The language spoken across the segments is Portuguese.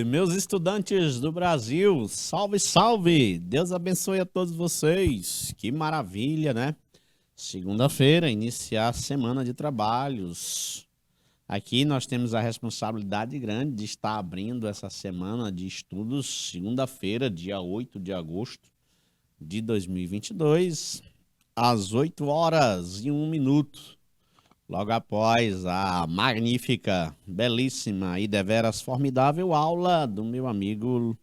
meus estudantes do Brasil, salve, salve! Deus abençoe a todos vocês. Que maravilha, né? Segunda-feira, iniciar a semana de trabalhos. Aqui nós temos a responsabilidade grande de estar abrindo essa semana de estudos, segunda-feira, dia 8 de agosto de 2022, às 8h01. Logo após a magnífica, belíssima e deveras formidável aula do meu amigo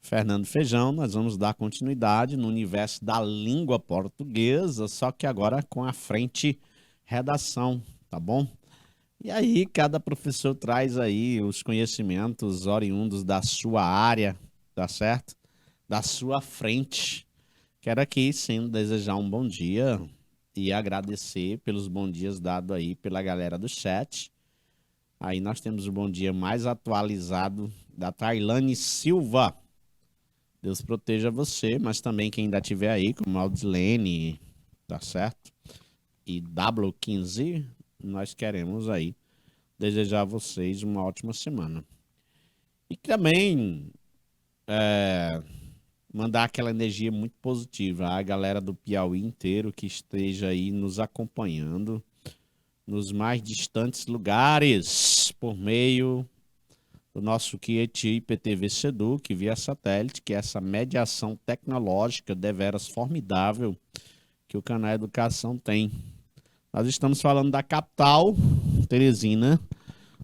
Fernando Feijão, nós vamos dar continuidade no universo da língua portuguesa, só que agora com a frente redação, tá bom? E aí cada professor traz aí os conhecimentos oriundos da sua área, tá certo? Da sua frente. Quero aqui, sim, desejar um bom dia e agradecer pelos bons dias dados aí pela galera do chat. Aí nós temos o bom dia mais atualizado da Tailane Silva. Deus proteja você, mas também quem ainda estiver aí, como Aldilene, tá certo? E W15, nós queremos aí desejar a vocês uma ótima semana. E também mandar aquela energia muito positiva à galera do Piauí inteiro que esteja aí nos acompanhando nos mais distantes lugares por meio do nosso Kieti IPTV Seduc via satélite, que é essa mediação tecnológica deveras formidável que o canal Educação tem. Nós estamos falando da capital, Teresina,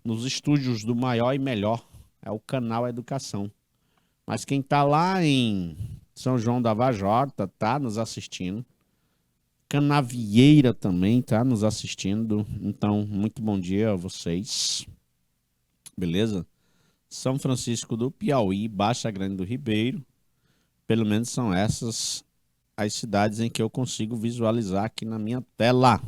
nos estúdios do maior e melhor, é o canal Educação. Mas quem está lá em São João da Vajota está nos assistindo. Canavieira também está nos assistindo. Então, muito bom dia a vocês. Beleza? São Francisco do Piauí, Baixa Grande do Ribeiro. Pelo menos são essas as cidades em que eu consigo visualizar aqui na minha tela.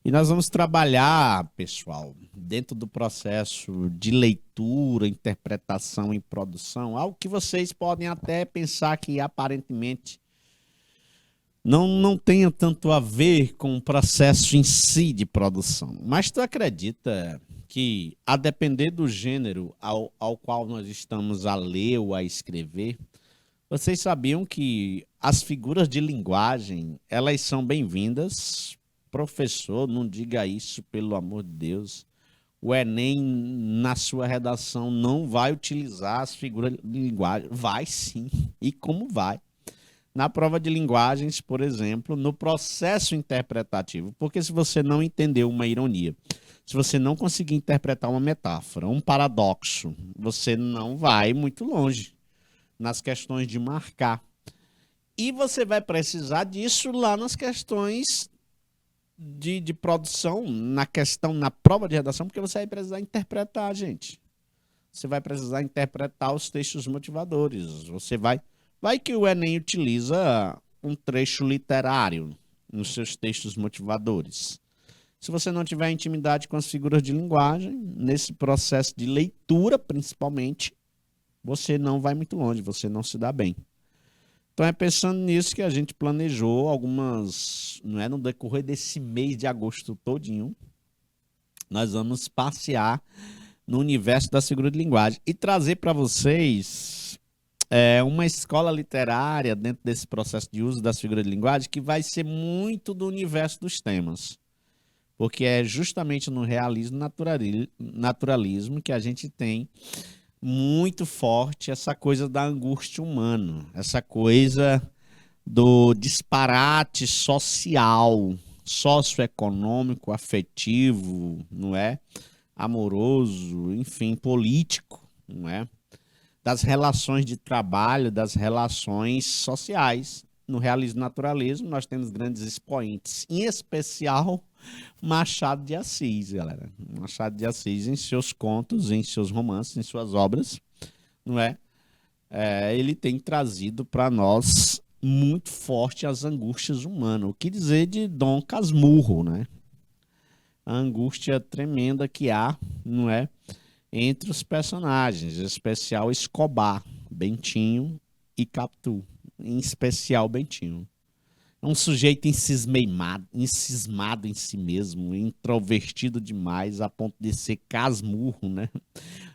E nós vamos trabalhar, pessoal, dentro do processo de leitura, interpretação e produção, algo que vocês podem até pensar que aparentemente não tenha tanto a ver com o processo em si de produção. Mas tu acredita que, a depender do gênero ao qual nós estamos a ler ou a escrever, vocês sabiam que as figuras de linguagem, elas são bem-vindas? Professor, não diga isso, pelo amor de Deus. O Enem, na sua redação, não vai utilizar as figuras de linguagem. Vai sim. E como vai? Na prova de linguagens, por exemplo, no processo interpretativo. Porque se você não entendeu uma ironia, se você não conseguir interpretar uma metáfora, um paradoxo, você não vai muito longe nas questões de marcar. E você vai precisar disso lá nas questões de produção, na prova de redação, porque você vai precisar interpretar, gente. Você vai precisar interpretar os textos motivadores. Vai que o Enem utiliza um trecho literário nos seus textos motivadores. Se você não tiver intimidade com as figuras de linguagem, nesse processo de leitura, principalmente, você não vai muito longe, você não se dá bem. Então é pensando nisso que a gente planejou algumas, não é, no decorrer desse mês de agosto todinho, nós vamos passear no universo da figura de linguagem e trazer para vocês uma escola literária dentro desse processo de uso das figuras de linguagem que vai ser muito do universo dos temas. Porque é justamente no realismo naturalismo que a gente tem muito forte essa coisa da angústia humana, essa coisa do disparate social, socioeconômico, afetivo, não é? Amoroso, enfim, político, não é? Das relações de trabalho, das relações sociais. No realismo naturalismo, nós temos grandes expoentes, em especial Machado de Assis, galera. Machado de Assis, em seus contos, em seus romances, em suas obras, não é? Ele tem trazido para nós muito forte as angústias humanas. O que dizer de Dom Casmurro, né? A angústia tremenda que há, não é? Entre os personagens, em especial Escobar, Bentinho e Capitu, em especial Bentinho. É um sujeito encismado em si mesmo, introvertido demais, a ponto de ser casmurro, né?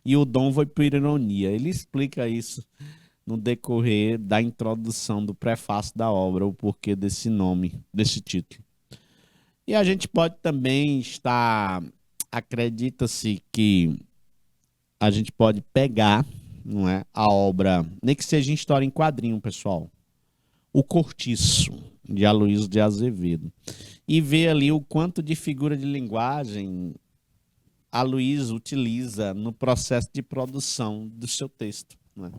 e o dom foi por ironia. Ele explica isso no decorrer da introdução do prefácio da obra, o porquê desse nome, desse título. E a gente pode também estar, acredita-se que a gente pode pegar, não é, a obra, nem que seja em história em quadrinho, pessoal, O Cortiço, de Aloysio de Azevedo, e ver ali o quanto de figura de linguagem Aloysio utiliza no processo de produção do seu texto. Né?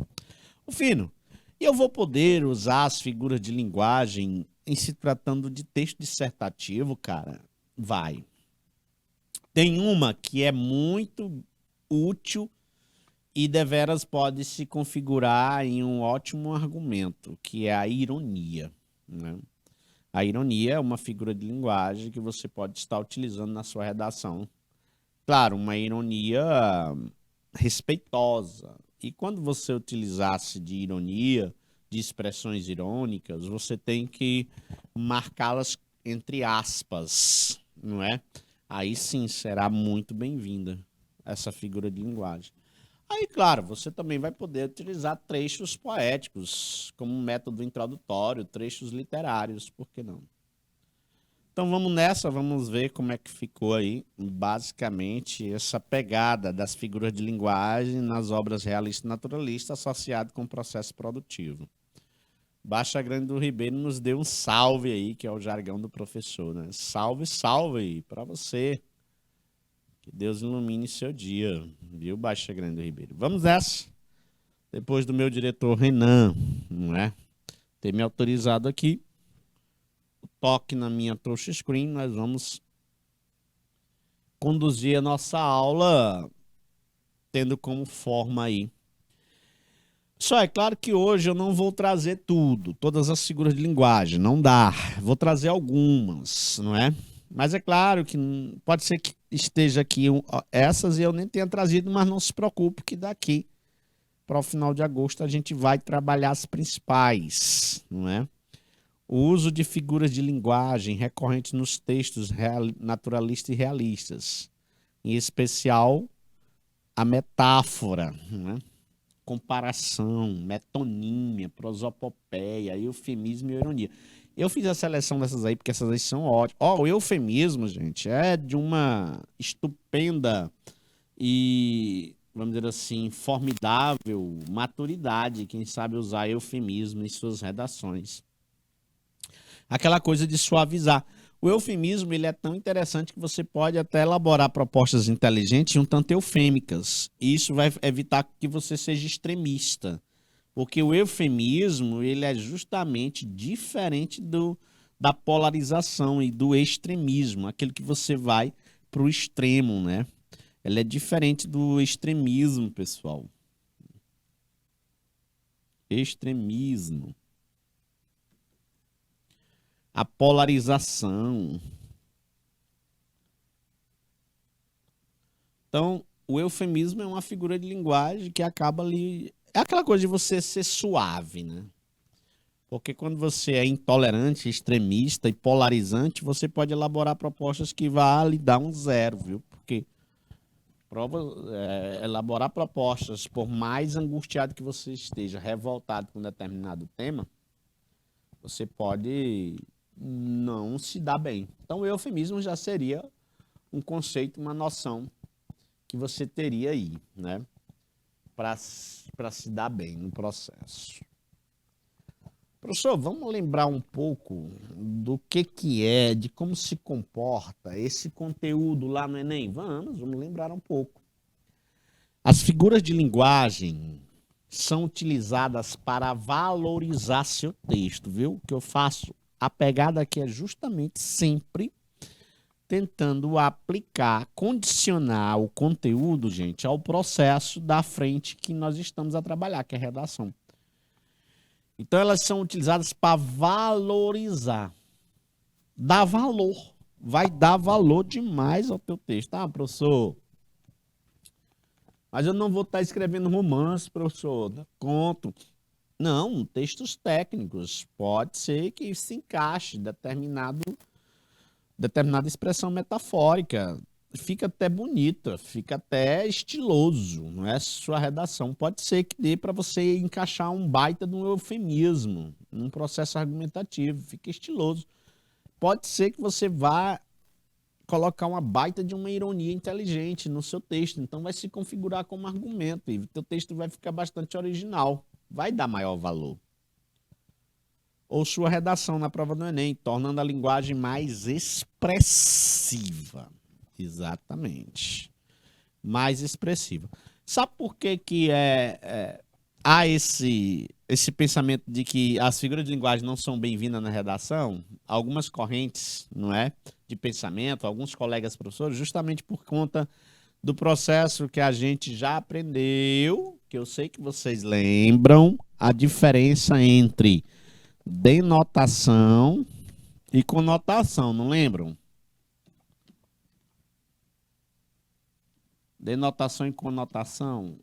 O fino, e eu vou poder usar as figuras de linguagem em se tratando de texto dissertativo, cara? Vai. Tem uma que é muito útil e deveras pode se configurar em um ótimo argumento, que é a ironia. Né? A ironia é uma figura de linguagem que você pode estar utilizando na sua redação. Claro, uma ironia respeitosa. E quando você utilizasse de ironia, de expressões irônicas, você tem que marcá-las entre aspas, não é? Aí sim será muito bem-vinda essa figura de linguagem. Aí, claro, você também vai poder utilizar trechos poéticos como um método introdutório, trechos literários, por que não? Então vamos nessa, vamos ver como é que ficou aí, basicamente, essa pegada das figuras de linguagem nas obras realistas e naturalistas associado com o processo produtivo. Baixa Grande do Ribeiro nos deu um salve aí, que é o jargão do professor, né? Salve, salve aí para você. Que Deus ilumine seu dia, viu, Baixa Grande do Ribeiro? Vamos nessa. Depois do meu diretor Renan, não é? Ter me autorizado aqui, toque na minha touch screen, nós vamos conduzir a nossa aula tendo como forma aí. Só é claro que hoje eu não vou trazer tudo, todas as figuras de linguagem, não dá. Vou trazer algumas, não é? Mas é claro que pode ser que esteja aqui essas e eu nem tenha trazido, mas não se preocupe que daqui para o final de agosto a gente vai trabalhar as principais, não é? O uso de figuras de linguagem recorrentes nos textos naturalistas e realistas, em especial a metáfora, né? Comparação, metonímia, prosopopeia, eufemismo e ironia. Eu fiz a seleção dessas aí porque essas aí são ótimas. Ó, o eufemismo, gente, é de uma estupenda e, vamos dizer assim, formidável maturidade quem sabe usar eufemismo em suas redações. Aquela coisa de suavizar. O eufemismo ele é tão interessante que você pode até elaborar propostas inteligentes um tanto eufêmicas. E isso vai evitar que você seja extremista. Porque o eufemismo ele é justamente diferente da polarização e do extremismo, aquele que você vai para o extremo, né? Ele é diferente do extremismo, pessoal. Extremismo. A polarização. Então, o eufemismo é uma figura de linguagem que acaba ali. É aquela coisa de você ser suave, né? Porque quando você é intolerante, extremista e polarizante, você pode elaborar propostas que vão lhe dar um zero, viu? Porque elaborar propostas, por mais angustiado que você esteja, revoltado com um determinado tema, você pode não se dar bem. Então, o eufemismo já seria um conceito, uma noção que você teria aí, né? Para se dar bem no processo. Professor, vamos lembrar um pouco do que é, de como se comporta esse conteúdo lá no Enem? Vamos lembrar um pouco. As figuras de linguagem são utilizadas para valorizar seu texto, viu? O que eu faço? A pegada aqui é justamente sempre tentando aplicar, condicionar o conteúdo, gente, ao processo da frente que nós estamos a trabalhar, que é a redação. Então, elas são utilizadas para valorizar. Dar valor. Vai dar valor demais ao teu texto. Ah, professor, mas eu não vou estar escrevendo romance, professor, conto. Não, textos técnicos. Pode ser que se encaixe determinada expressão metafórica. fica até bonita, fica até estiloso, não é? Sua redação pode ser que dê para você encaixar um baita de um eufemismo num processo argumentativo, fica estiloso. Pode ser que você vá colocar uma baita de uma ironia inteligente no seu texto, então vai se configurar como argumento e o teu texto vai ficar bastante original, vai dar maior valor. Ou sua redação na prova do Enem, tornando a linguagem mais expressiva. Exatamente. Mais expressiva. Sabe por que que há esse pensamento de que as figuras de linguagem não são bem-vindas na redação? Algumas correntes, não é, de pensamento, alguns colegas professores, justamente por conta do processo que a gente já aprendeu, que eu sei que vocês lembram, a diferença entre denotação e conotação, não lembram? Denotação e conotação.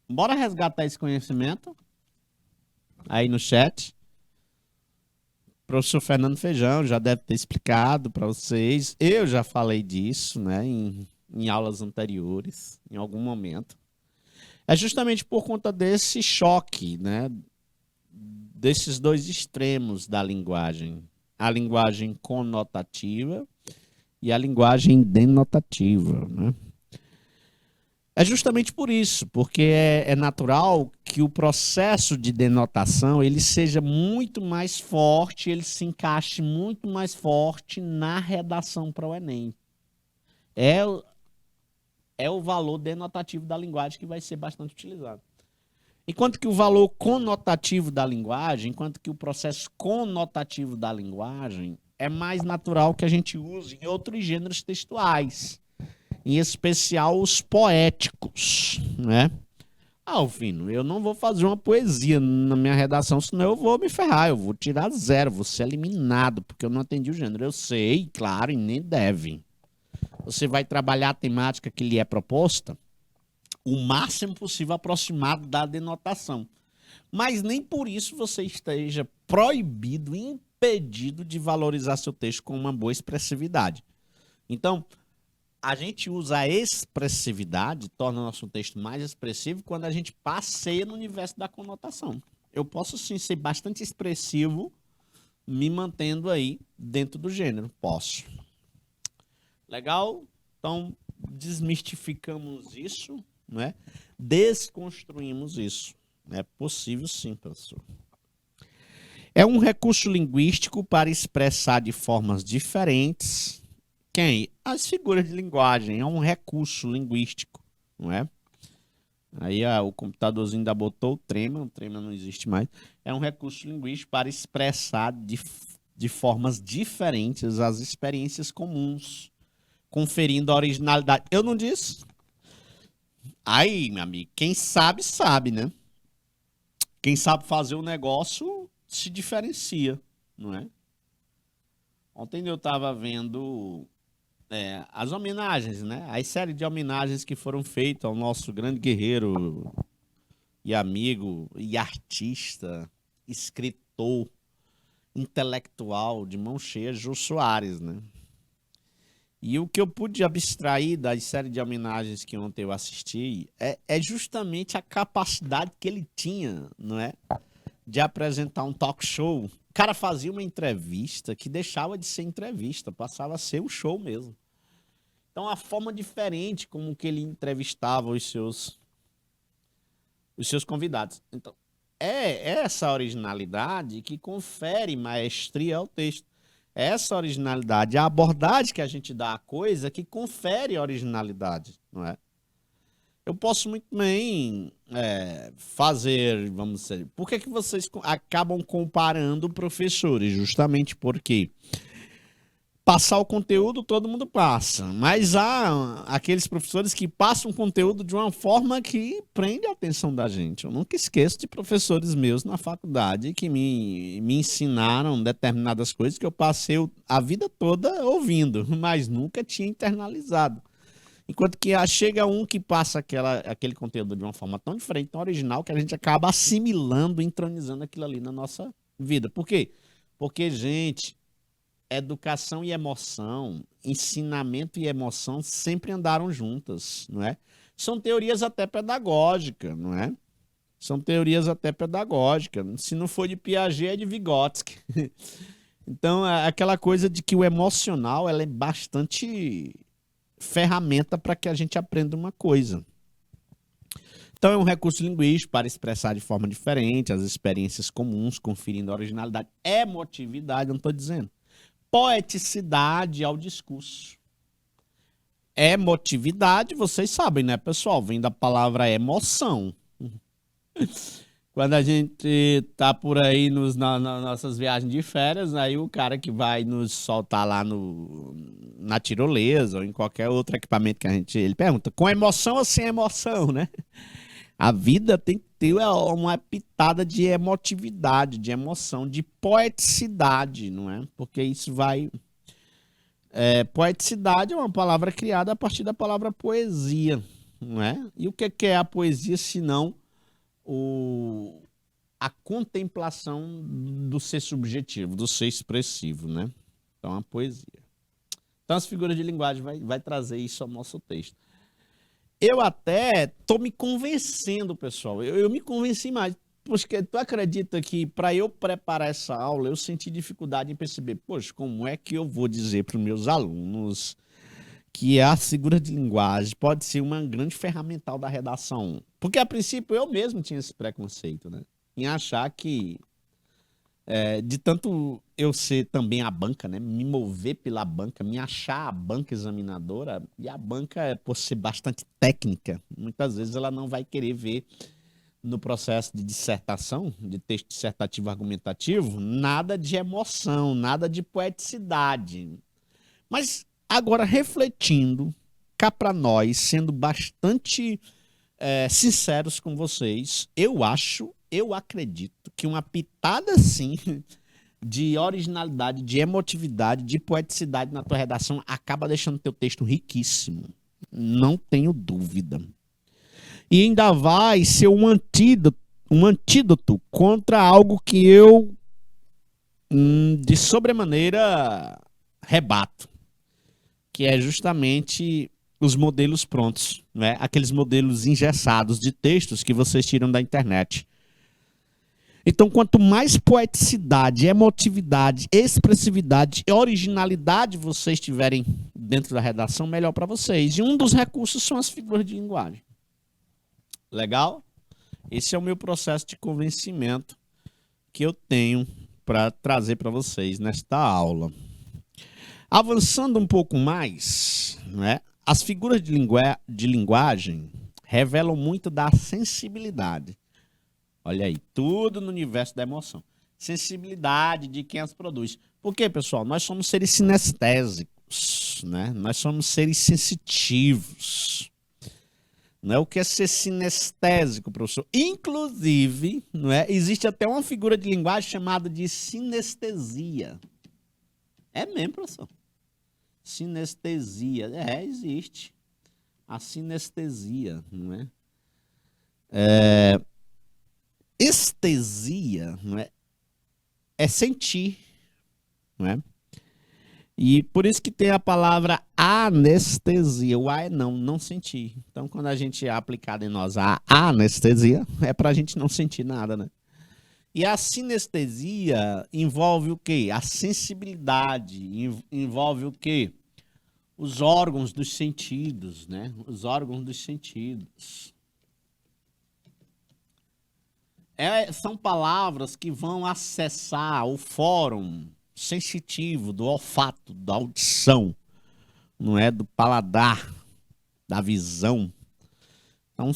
Bora resgatar esse conhecimento aí no chat. O professor Fernando Feijão já deve ter explicado para vocês. Eu já falei disso, né, em aulas anteriores, em algum momento. É justamente por conta desse choque, né, desses dois extremos da linguagem. A linguagem conotativa e a linguagem denotativa, né? É justamente por isso, porque é natural que o processo de denotação ele seja muito mais forte, ele se encaixe muito mais forte na redação para o Enem. É o valor denotativo da linguagem que vai ser bastante utilizado. Enquanto que o valor conotativo da linguagem, enquanto que o processo conotativo da linguagem é mais natural que a gente use em outros gêneros textuais, em especial os poéticos, né? Alvino, eu não vou fazer uma poesia na minha redação, senão eu vou me ferrar, eu vou tirar 0, vou ser eliminado, porque eu não atendi o gênero. Eu sei, claro, e nem deve. Você vai trabalhar a temática que lhe é proposta o máximo possível aproximado da denotação. Mas nem por isso você esteja proibido, impedido de valorizar seu texto com uma boa expressividade. Então, a gente usa a expressividade, torna o nosso texto mais expressivo quando a gente passeia no universo da conotação. Eu posso sim ser bastante expressivo, me mantendo aí dentro do gênero. Posso. Legal? Então, desmistificamos isso, né? Desconstruímos isso. É possível sim, professor. É um recurso linguístico para expressar de formas diferentes. Quem? As figuras de linguagem. É um recurso linguístico, não é? Aí o computadorzinho ainda botou o trema não existe mais. É um recurso linguístico para expressar de formas diferentes as experiências comuns, conferindo a originalidade. Eu não disse? Aí, meu amigo, quem sabe, sabe, né? Quem sabe fazer o negócio se diferencia, não é? Ontem eu estava vendo as homenagens, né? As séries de homenagens que foram feitas ao nosso grande guerreiro e amigo e artista, escritor, intelectual de mão cheia, Jô Soares, né? E o que eu pude abstrair das séries de homenagens que ontem eu assisti é justamente a capacidade que ele tinha, não é? De apresentar um talk show. O cara fazia uma entrevista que deixava de ser entrevista, passava a ser um show mesmo. Então, a forma diferente como que ele entrevistava os seus convidados. Então, é essa originalidade que confere maestria ao texto. É essa originalidade, a abordagem que a gente dá à coisa que confere originalidade, não é? Eu posso muito bem fazer, vamos dizer, por que vocês acabam comparando professores? Justamente porque passar o conteúdo todo mundo passa, mas há aqueles professores que passam o conteúdo de uma forma que prende a atenção da gente. Eu nunca esqueço de professores meus na faculdade que me ensinaram determinadas coisas que eu passei a vida toda ouvindo, mas nunca tinha internalizado. Enquanto que chega um que passa aquele conteúdo de uma forma tão diferente, tão original, que a gente acaba assimilando, entronizando aquilo ali na nossa vida. Por quê? Porque, gente, educação e emoção, ensinamento e emoção sempre andaram juntas, não é? São teorias até pedagógicas, não é? São teorias até pedagógicas. Se não for de Piaget, é de Vygotsky. Então, é aquela coisa de que o emocional ela é bastante ferramenta para que a gente aprenda uma coisa. Então, é um recurso linguístico para expressar de forma diferente as experiências comuns, conferindo originalidade, emotividade, não estou dizendo, poeticidade ao discurso. Emotividade, vocês sabem, né, pessoal? Vem da palavra emoção. Quando a gente tá por aí nas nossas viagens de férias, aí o cara que vai nos soltar lá na tirolesa ou em qualquer outro equipamento que ele pergunta, com emoção ou sem emoção, né? A vida tem que ter uma pitada de emotividade, de emoção, de poeticidade, não é? Porque isso vai... poeticidade é uma palavra criada a partir da palavra poesia, não é? E o que é a poesia, senão a contemplação do ser subjetivo, do ser expressivo, né? Então, a poesia. Então, as figuras de linguagem vai trazer isso ao nosso texto. Eu até tô me convencendo, pessoal. Eu me convenci mais. Porque tu acredita que para eu preparar essa aula, eu senti dificuldade em perceber, poxa, como é que eu vou dizer para os meus alunos que a figura de linguagem pode ser uma grande ferramental da redação? Porque, a princípio, eu mesmo tinha esse preconceito, né? Em achar que, de tanto eu ser também a banca, né? Me mover pela banca, me achar a banca examinadora, e a banca, por ser bastante técnica, muitas vezes ela não vai querer ver no processo de dissertação, de texto dissertativo argumentativo, nada de emoção, nada de poeticidade. Mas agora, refletindo, cá para nós, sendo bastante sinceros com vocês, eu acredito que uma pitada assim de originalidade, de emotividade, de poeticidade na tua redação acaba deixando teu texto riquíssimo. Não tenho dúvida. E ainda vai ser um antídoto contra algo que eu, de sobremaneira, rebato, que é justamente os modelos prontos, né? Aqueles modelos engessados de textos que vocês tiram da internet. Então, quanto mais poeticidade, emotividade, expressividade e originalidade vocês tiverem dentro da redação, melhor para vocês. E um dos recursos são as figuras de linguagem. Legal? Esse é o meu processo de convencimento que eu tenho para trazer para vocês nesta aula. Avançando um pouco mais, né? As figuras de linguagem revelam muito da sensibilidade. Olha aí, tudo no universo da emoção. Sensibilidade de quem as produz. Por quê, pessoal? Nós somos seres sinestésicos, né? Nós somos seres sensitivos. Não é o que é ser sinestésico, professor? Inclusive, não é? Existe até uma figura de linguagem chamada de sinestesia. É mesmo, professor? Sinestesia. Existe. A sinestesia, não é? Estesia, não é? É sentir, não é? E por isso que tem a palavra anestesia. O A é não sentir. Então, quando a gente é aplicado em nós a anestesia, é para a gente não sentir nada, né? E a sinestesia envolve o quê? A sensibilidade, envolve o quê? Os órgãos dos sentidos, né? Os órgãos dos sentidos. São palavras que vão acessar o fórum sensitivo do olfato, da audição, não é? Do paladar, da visão. Então,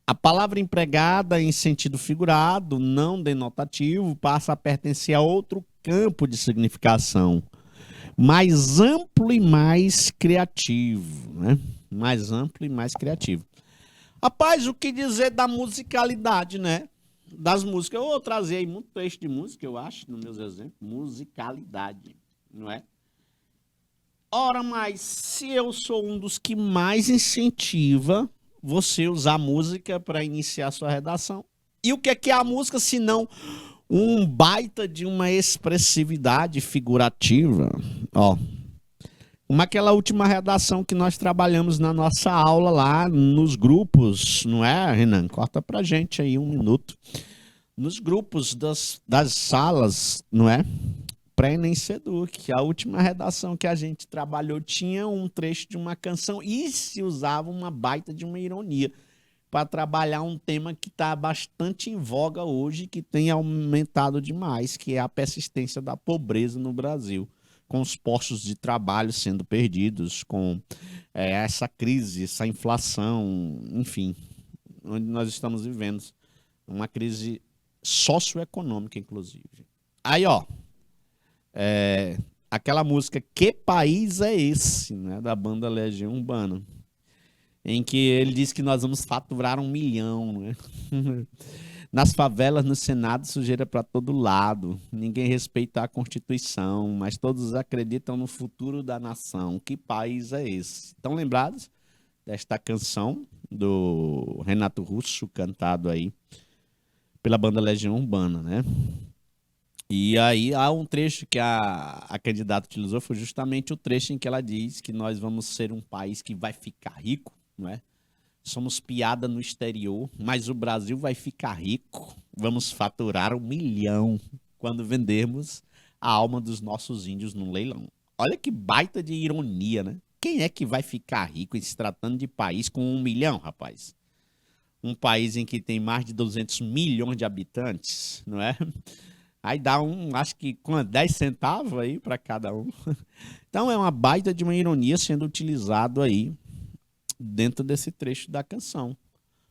a palavra empregada em sentido figurado, não denotativo, passa a pertencer a outro campo de significação, mais amplo e mais criativo, né? Mais amplo e mais criativo. Rapaz, o que dizer da musicalidade, né? Das músicas. Eu vou trazer aí muito texto de música, eu acho, nos meus exemplos. Musicalidade, não é? Ora, mas se eu sou um dos que mais incentiva você usar música para iniciar a sua redação, e o que é a música, se não Um baita de uma expressividade figurativa. Ó, como aquela última redação que nós trabalhamos na nossa aula lá nos grupos, não é, Renan? Corta pra gente aí 1 minuto. Nos grupos das salas, não é? Pré-ENEM Seduc. A última redação que a gente trabalhou tinha um trecho de uma canção e se usava uma baita de uma ironia para trabalhar um tema que está bastante em voga hoje, que tem aumentado demais, que é a persistência da pobreza no Brasil, com os postos de trabalho sendo perdidos, com essa crise, essa inflação, enfim, onde nós estamos vivendo uma crise socioeconômica, inclusive. Aí, ó, aquela música Que País é Esse, né, da banda Legião Urbana, em que ele diz que nós vamos faturar 1 milhão, né? Nas favelas, no Senado, sujeira para todo lado. Ninguém respeita a Constituição, mas todos acreditam no futuro da nação. Que país é esse? Estão lembrados desta canção do Renato Russo, cantado aí pela banda Legião Urbana, né? E aí há um trecho que a candidata utilizou, foi justamente o trecho em que ela diz que nós vamos ser um país que vai ficar rico, não é? Somos piada no exterior, mas o Brasil vai ficar rico. Vamos faturar 1 milhão quando vendermos a alma dos nossos índios no leilão. Olha que baita de ironia, né? Quem é que vai ficar rico em se tratando de país com 1 milhão, rapaz? Um país em que tem mais de 200 milhões de habitantes, não é? Aí dá acho que com 10 centavos aí para cada um. Então é uma baita de uma ironia sendo utilizado aí dentro desse trecho da canção.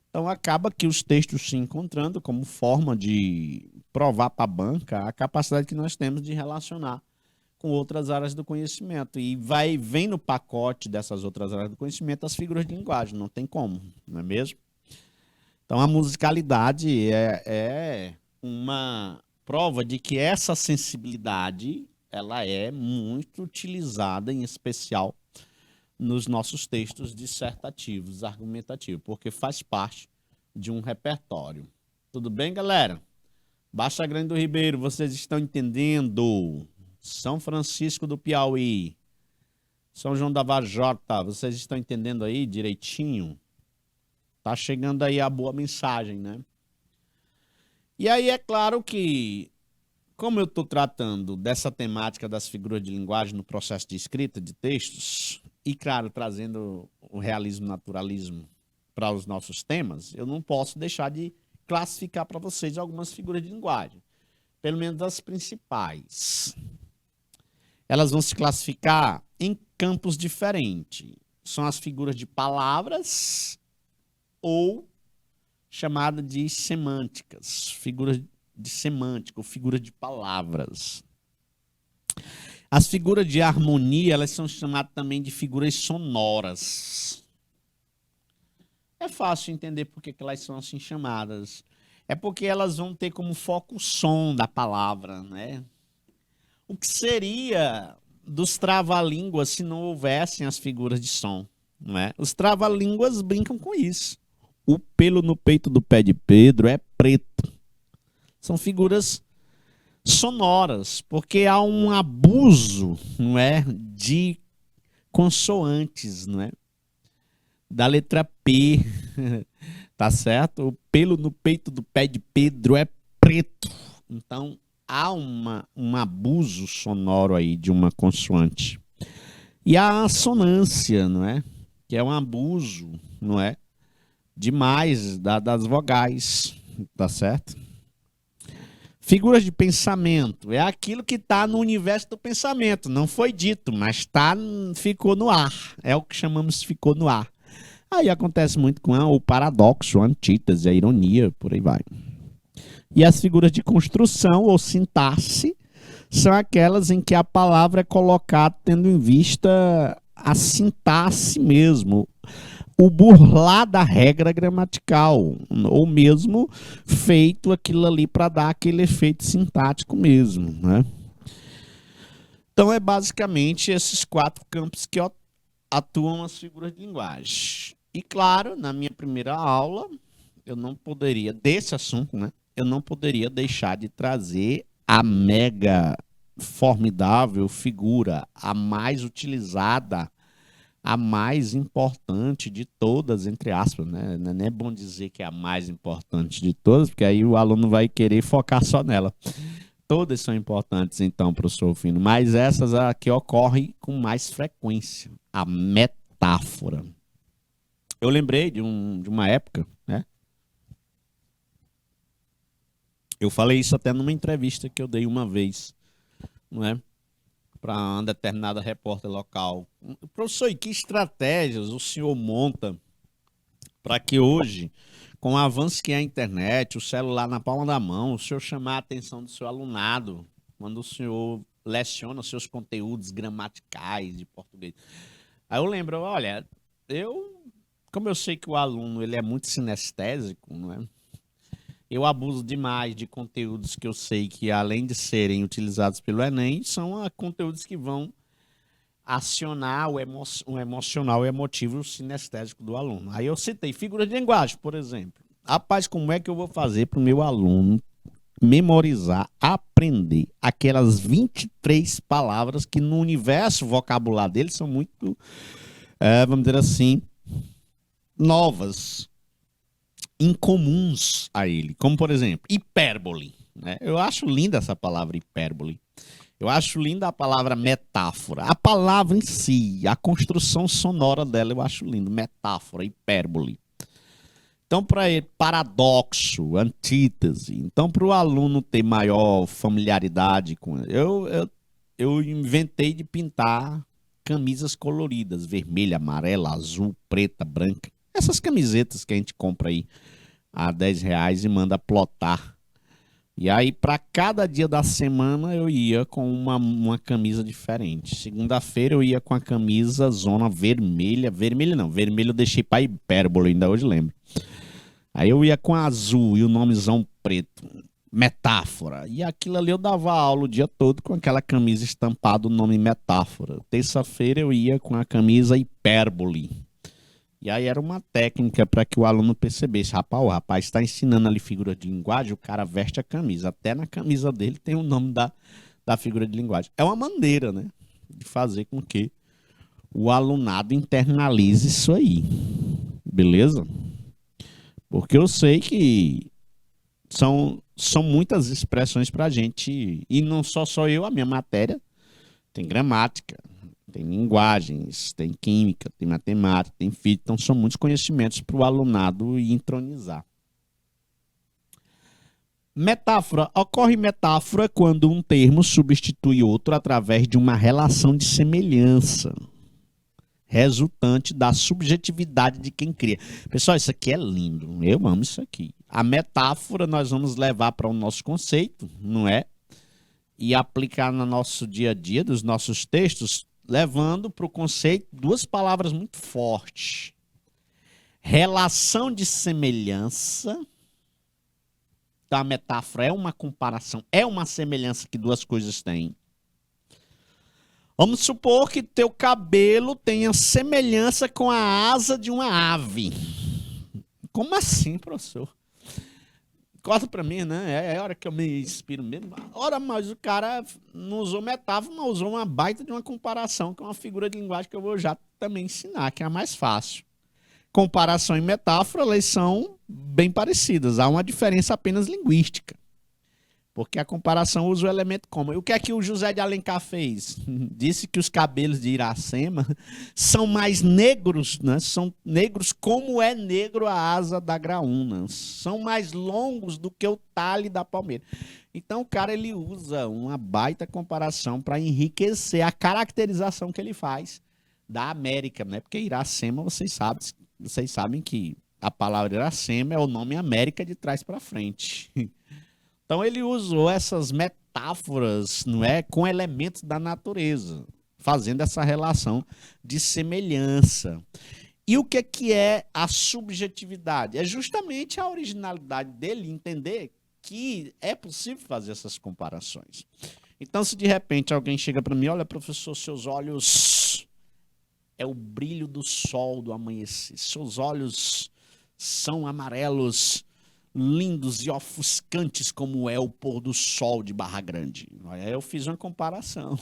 Então acaba que os textos se encontrando como forma de provar para a banca a capacidade que nós temos de relacionar com outras áreas do conhecimento. E vem no pacote dessas outras áreas do conhecimento as figuras de linguagem, não tem como, não é mesmo? Então a musicalidade é uma prova de que essa sensibilidade ela é muito utilizada, em especial nos nossos textos dissertativos, argumentativos, porque faz parte de um repertório. Tudo bem, galera? Baixa Grande do Ribeiro, vocês estão entendendo? São Francisco do Piauí, São João da Varjota, vocês estão entendendo aí direitinho? Tá chegando aí a boa mensagem, né? E aí é claro que, como eu estou tratando dessa temática das figuras de linguagem no processo de escrita de textos, e claro, trazendo o realismo naturalismo para os nossos temas, eu não posso deixar de classificar para vocês algumas figuras de linguagem, pelo menos as principais. Elas vão se classificar em campos diferentes. São as figuras de palavras ou chamada de semânticas, figuras de semântica ou figuras de palavras. As figuras de harmonia, elas são chamadas também de figuras sonoras. É fácil entender por que elas são assim chamadas. É porque elas vão ter como foco o som da palavra, né? O que seria dos trava-línguas se não houvessem as figuras de som, não é? Os trava-línguas brincam com isso. O pelo no peito do pé de Pedro é preto. São figuras sonoras, porque há um abuso, não é, de consoantes, não é? Da letra P, tá certo? O pelo no peito do pé de Pedro é preto. Então, há um abuso sonoro aí de uma consoante. E a assonância, não é? Que é um abuso, não é? Demais das vogais, tá certo? Figuras de pensamento é aquilo que está no universo do pensamento. Não foi dito, mas ficou no ar. É o que chamamos de ficou no ar. Aí acontece muito com o paradoxo, a antítese, a ironia, por aí vai. E as figuras de construção ou sintaxe são aquelas em que a palavra é colocada tendo em vista a sintaxe mesmo, o burlar da regra gramatical, ou mesmo feito aquilo ali para dar aquele efeito sintático mesmo, né? Então é basicamente esses 4 campos que atuam as figuras de linguagem. E claro, na minha primeira aula, eu não poderia, desse assunto, né? eu não poderia deixar de trazer a mega formidável figura, a mais utilizada, a mais importante de todas, entre aspas, né? Não é bom dizer que é a mais importante de todas, porque aí o aluno vai querer focar só nela. Todas são importantes, então, professor Fino, mas essas aqui ocorrem com mais frequência. A metáfora. Eu lembrei de uma época, né? Eu falei isso até numa entrevista que eu dei uma vez, não é? Para uma determinada repórter local. Professor, e que estratégias o senhor monta para que hoje, com o avanço que é a internet, o celular na palma da mão, o senhor chamar a atenção do seu alunado, quando o senhor leciona seus conteúdos gramaticais de português? Aí eu lembro, olha, como eu sei que o aluno ele é muito sinestésico, não é? Eu abuso demais de conteúdos que eu sei que, além de serem utilizados pelo Enem, são conteúdos que vão acionar o emocional e emotivo sinestésico do aluno. Aí eu citei figuras de linguagem, por exemplo. Rapaz, como é que eu vou fazer para o meu aluno memorizar, aprender aquelas 23 palavras que no universo vocabulário dele são muito, vamos dizer assim, novas, incomuns a ele, como por exemplo, hipérbole, né? Eu acho linda essa palavra hipérbole. Eu acho linda a palavra metáfora. A palavra em si, a construção sonora dela, eu acho lindo. Metáfora, hipérbole. Então, para ele, paradoxo, antítese. Então, para o aluno ter maior familiaridade com eu inventei de pintar camisas coloridas, vermelha, amarela, azul, preta, branca. Essas camisetas que a gente compra aí a R$ 10 e manda plotar. E aí, para cada dia da semana, eu ia com uma camisa diferente. Segunda-feira, eu ia com a camisa zona vermelha. Vermelha não, vermelho eu deixei para hipérbole, ainda hoje lembro. Aí eu ia com azul e o nomezão preto. Metáfora. E aquilo ali eu dava aula o dia todo com aquela camisa estampada, o nome metáfora. Terça-feira, eu ia com a camisa hipérbole. E aí era uma técnica para que o aluno percebesse, rapaz, o rapaz está ensinando ali figura de linguagem, o cara veste a camisa. Até na camisa dele tem o nome da figura de linguagem. É uma maneira, né, de fazer com que o alunado internalize isso aí. Beleza? Porque eu sei que são muitas expressões para a gente, e não só eu, a minha matéria tem gramática, tem linguagens, tem química, tem matemática, tem física, então são muitos conhecimentos para o alunado entronizar. Metáfora. Ocorre metáfora quando um termo substitui outro através de uma relação de semelhança, resultante da subjetividade de quem cria. Pessoal, isso aqui é lindo, eu amo isso aqui. A metáfora nós vamos levar para o nosso conceito, não é? E aplicar no nosso dia a dia, dos nossos textos, levando para o conceito duas palavras muito fortes. Relação de semelhança. Então, a metáfora é uma comparação, é uma semelhança que duas coisas têm. Vamos supor que teu cabelo tenha semelhança com a asa de uma ave. Como assim, professor? Corta para mim, né? É a hora que eu me inspiro mesmo. Ora, mas o cara não usou metáfora, mas usou uma baita de uma comparação, que é uma figura de linguagem que eu vou já também ensinar, que é a mais fácil. Comparação e metáfora, elas são bem parecidas. Há uma diferença apenas linguística. Porque a comparação usa o elemento como. E o que é que o José de Alencar fez? Disse que os cabelos de Iracema são mais negros, né? São negros como é negro a asa da graúna. São mais longos do que o talhe da palmeira. Então o cara ele usa uma baita comparação para enriquecer a caracterização que ele faz da América, né? Porque Iracema, vocês sabem que a palavra Iracema é o nome América de trás para frente. Então ele usou essas metáforas, não é, com elementos da natureza, fazendo essa relação de semelhança. E o que é a subjetividade? É justamente a originalidade dele entender que é possível fazer essas comparações. Então, se de repente alguém chega para mim, olha, professor, seus olhos é o brilho do sol do amanhecer, seus olhos são amarelos lindos e ofuscantes como é o pôr do sol de Barra Grande. Aí eu fiz uma comparação.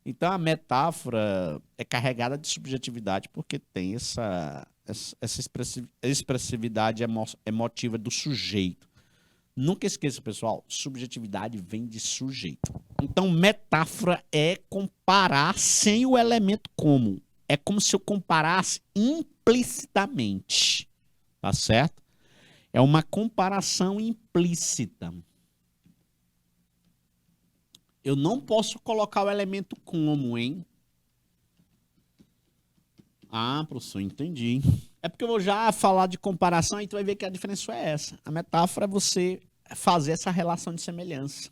Então a metáfora é carregada de subjetividade porque tem essa expressividade emotiva do sujeito. Nunca esqueça, pessoal, subjetividade vem de sujeito. Então metáfora é comparar sem o elemento como. É como se eu comparasse implicitamente. Tá certo? É uma comparação implícita. Eu não posso colocar o elemento como, hein? Ah, professor, entendi. É porque eu vou já falar de comparação e tu vai ver que a diferença é essa. A metáfora é você fazer essa relação de semelhança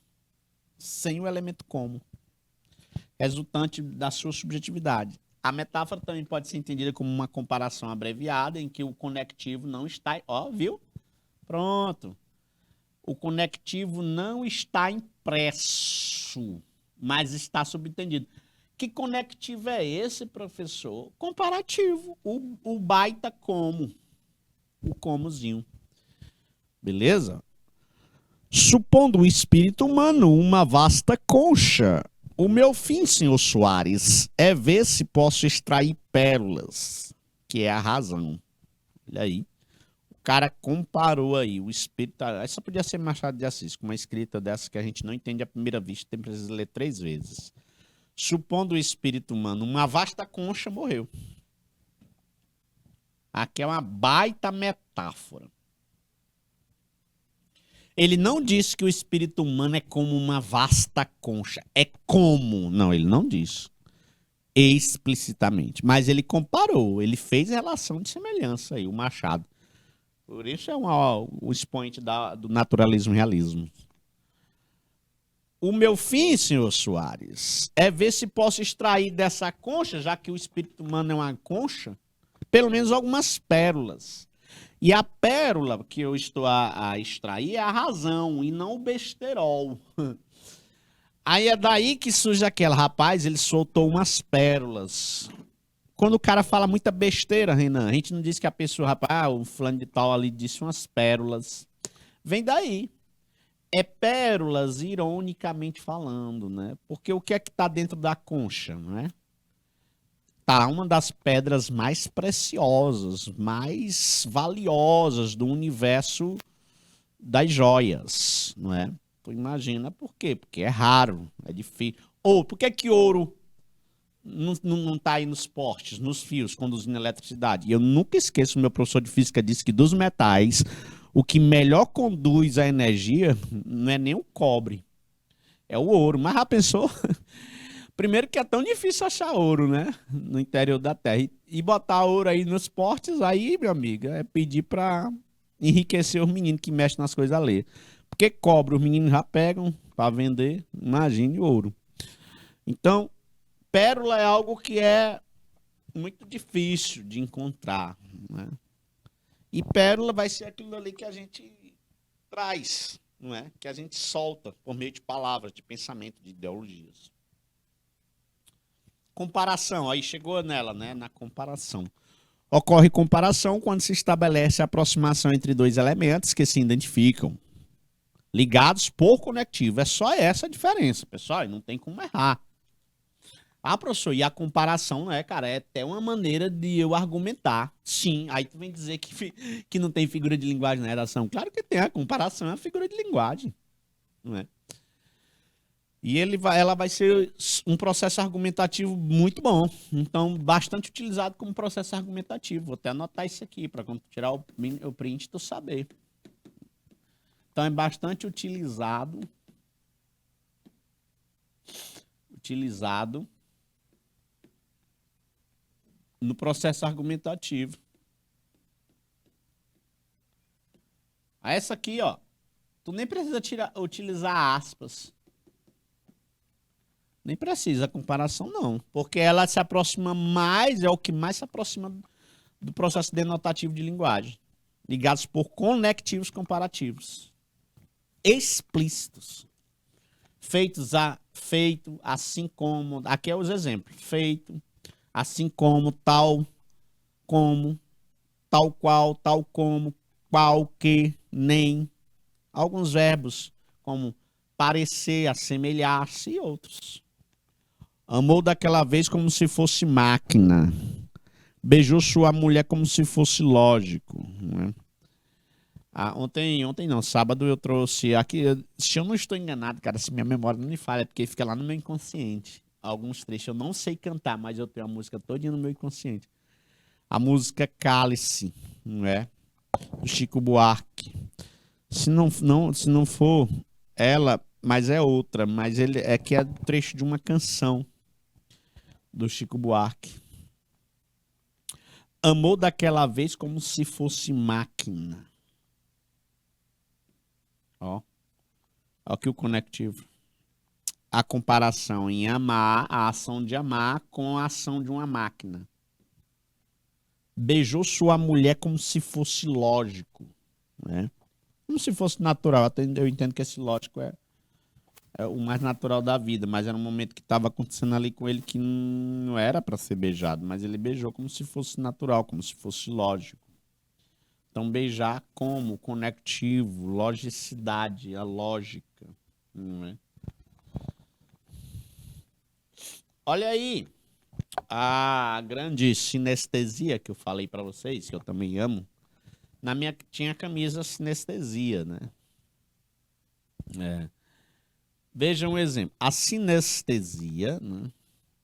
sem o elemento como, resultante da sua subjetividade. A metáfora também pode ser entendida como uma comparação abreviada em que o conectivo não está... Ó, viu? Pronto. O conectivo não está impresso, mas está subentendido. Que conectivo é esse, professor? Comparativo. O baita como. O comozinho. Beleza? Supondo o espírito humano uma vasta concha, o meu fim, senhor Soares, é ver se posso extrair pérolas, que é a razão. Olha aí. O cara comparou aí o espírito. Essa podia ser Machado de Assis, com uma escrita dessa que a gente não entende à primeira vista, tem precisa ler 3 vezes. Supondo o espírito humano uma vasta concha, morreu. Aqui é uma baita metáfora. Ele não disse que o espírito humano é como uma vasta concha. É como. Não, ele não disse explicitamente. Mas ele comparou, ele fez relação de semelhança aí, o Machado. Por isso é o expoente do naturalismo e realismo. O meu fim, senhor Soares, é ver se posso extrair dessa concha, já que o espírito humano é uma concha, pelo menos algumas pérolas. E a pérola que eu estou a extrair é a razão e não o besterol. Aí é daí que surge aquela, rapaz, ele soltou umas pérolas. Quando o cara fala muita besteira, Renan, a gente não diz que a pessoa, rapaz, o fulano de tal ali disse umas pérolas. Vem daí. É pérolas ironicamente falando, né? Porque o que é que tá dentro da concha, né? Tá uma das pedras mais preciosas, mais valiosas do universo das joias, não é? Tu imagina por quê? Porque é raro, é difícil. Ou por que que ouro não tá aí nos postes, nos fios, conduzindo eletricidade? E eu nunca esqueço, meu professor de física disse que dos metais, o que melhor conduz a energia não é nem o cobre, é o ouro. Mas já pensou? Primeiro que é tão difícil achar ouro, né? No interior da terra. E botar ouro aí nos portos, aí, meu amigo, é pedir pra enriquecer os meninos que mexem nas coisas ali. Porque cobre, os meninos já pegam pra vender, imagine ouro. Então, pérola é algo que é muito difícil de encontrar, né? E pérola vai ser aquilo ali que a gente traz, não é? Que a gente solta por meio de palavras, de pensamento, de ideologias. Comparação, aí chegou nela, né? Na comparação. Ocorre comparação quando se estabelece a aproximação entre dois elementos que se identificam, ligados por conectivo. É só essa a diferença, pessoal, e não tem como errar. Ah, professor, e a comparação, né, cara, é até uma maneira de eu argumentar. Sim, aí tu vem dizer que não tem figura de linguagem na redação. Claro que tem, a comparação é uma figura de linguagem, não é? E ela vai ser um processo argumentativo muito bom. Então, bastante utilizado como processo argumentativo. Vou até anotar isso aqui para quando tirar o print tu saber. Então, é bastante utilizado no processo argumentativo. Essa aqui, ó, tu nem precisa utilizar aspas. Nem precisa a comparação, não. Porque ela se aproxima mais, é o que mais se aproxima do processo denotativo de linguagem. Ligados por conectivos comparativos. Explícitos. Feito, assim como. Aqui é os exemplos. Feito, assim como, tal qual, tal como, qual, que, nem. Alguns verbos, como parecer, assemelhar-se e outros. Amou daquela vez como se fosse máquina. Beijou sua mulher como se fosse lógico. Né? Ontem não, sábado eu trouxe aqui, se eu não estou enganado, cara, se minha memória não me falha, é porque fica lá no meu inconsciente. Alguns trechos eu não sei cantar, mas eu tenho a música todinha no meu inconsciente. A música Cálice, não é? Do Chico Buarque. Se não for ela, mas é outra, mas ele é que é trecho de uma canção do Chico Buarque. Amou daquela vez como se fosse máquina. Ó aqui o conectivo. A comparação em amar, a ação de amar com a ação de uma máquina. Beijou sua mulher como se fosse lógico, né? Como se fosse natural. Eu entendo que esse lógico é o mais natural da vida, mas era um momento que estava acontecendo ali com ele que não era para ser beijado, mas ele beijou como se fosse natural, como se fosse lógico. Então, beijar como conectivo, logicidade, a lógica. Não é? Olha aí, a grande sinestesia que eu falei para vocês, que eu também amo. Na minha tinha camisa sinestesia, né? Veja um exemplo. A sinestesia, né,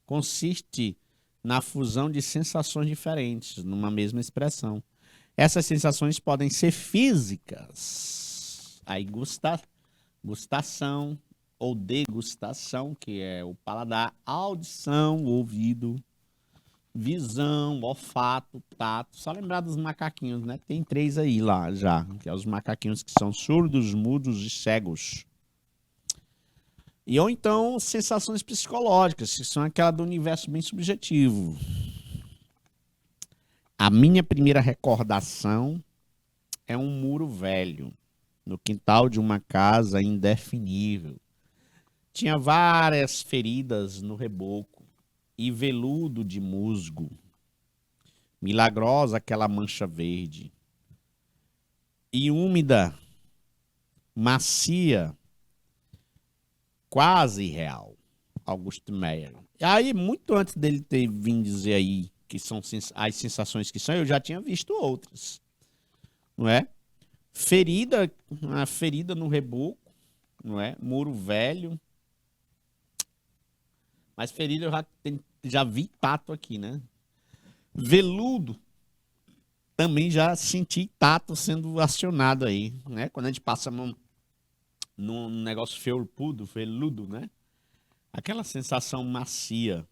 consiste na fusão de sensações diferentes numa mesma expressão. Essas sensações podem ser físicas. Aí gustação ou degustação, que é o paladar, audição, ouvido, visão, olfato, tato. Só lembrar dos macaquinhos, né? Tem 3 aí lá já, que é os macaquinhos que são surdos, mudos e cegos. E ou então sensações psicológicas, que são aquela do universo bem subjetivo. A minha primeira recordação é um muro velho, no quintal de uma casa indefinível. Tinha várias feridas no reboco e veludo de musgo. Milagrosa aquela mancha verde. E úmida, macia, quase real. Augusto Meyer. E aí, muito antes dele ter vindo dizer aí que são as sensações que são, eu já tinha visto outras. Não é? Ferida, uma ferida no reboco, não é? Muro velho. Mas ferida eu já vi tato aqui, né? Veludo. Também já senti tato sendo acionado aí, né? Quando a gente passa num negócio felpudo, veludo, né? Aquela sensação macia.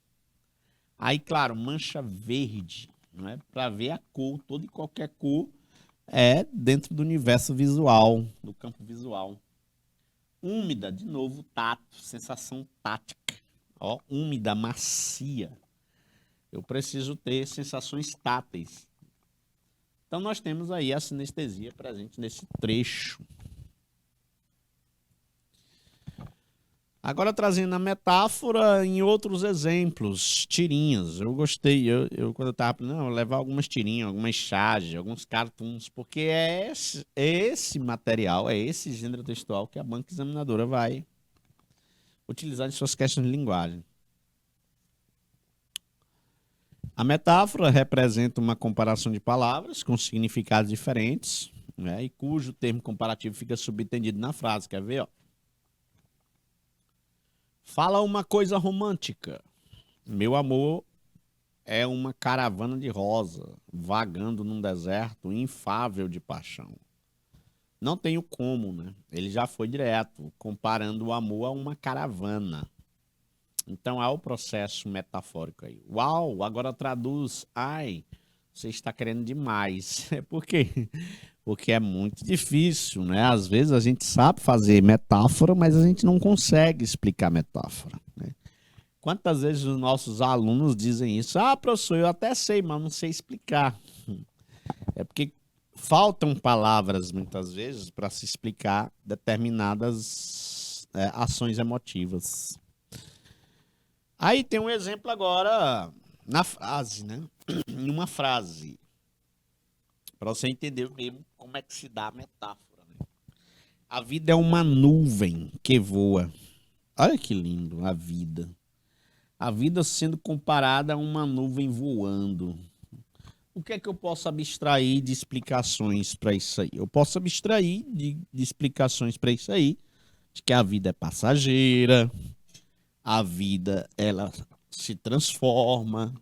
Aí, claro, mancha verde, não é? Para ver a cor, toda e qualquer cor é dentro do universo visual, do campo visual. Úmida, de novo, tato, sensação tática. Ó, úmida, macia. Eu preciso ter sensações táteis. Então nós temos aí a sinestesia presente nesse trecho. Agora trazendo a metáfora em outros exemplos, tirinhas. Eu gostei, quando eu estava eu levar algumas tirinhas, algumas charges, alguns cartoons, porque é esse material, é esse gênero textual que a banca examinadora vai utilizar em suas questões de linguagem. A metáfora representa uma comparação de palavras com significados diferentes, né, e cujo termo comparativo fica subentendido na frase. Quer ver? Ó? Fala uma coisa romântica. Meu amor é uma caravana de rosa, vagando num deserto infável de paixão. Não tenho como, né? Ele já foi direto, comparando o amor a uma caravana. Então há o processo metafórico aí. Uau, agora traduz. Ai, você está querendo demais. Por quê? Porque é muito difícil, né? Às vezes a gente sabe fazer metáfora, mas a gente não consegue explicar metáfora, né? Quantas vezes os nossos alunos dizem isso? Ah, professor, eu até sei, mas não sei explicar. É porque faltam palavras, muitas vezes, para se explicar determinadas ações emotivas. Aí tem um exemplo agora na frase, né? Em uma frase. Para você entender mesmo como é que se dá a metáfora, né? A vida é uma nuvem que voa. Olha que lindo a vida. A vida sendo comparada a uma nuvem voando. O que é que eu posso abstrair de explicações para isso aí? Eu posso abstrair de explicações para isso aí, de que a vida é passageira, a vida ela se transforma,